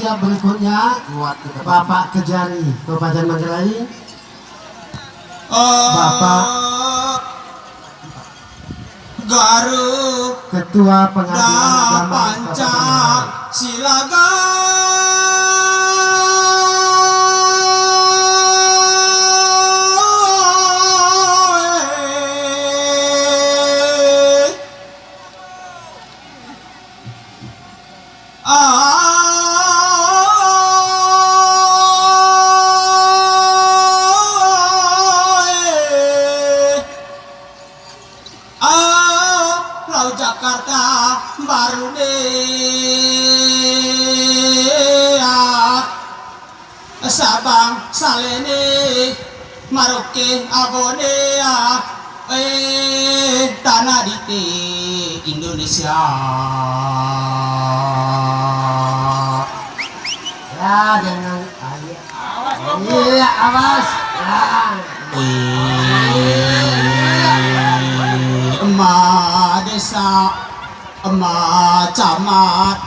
Yang berikutnya Bapak Kejari Kabupaten Manggarai. Bapak Garuk Ketua Pengadilan Agama Pancasila. Laut Jakarta baru Sabang Salene Maroke Abonea tanah di Indonesia. Ya dengan iya awas Emak desa, emak camat,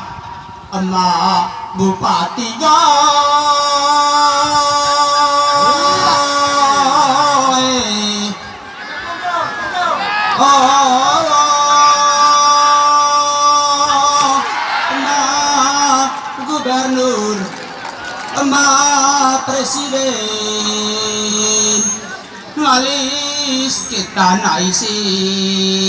emak bupati emak gubernur, emak presiden, ngalis kita naisin.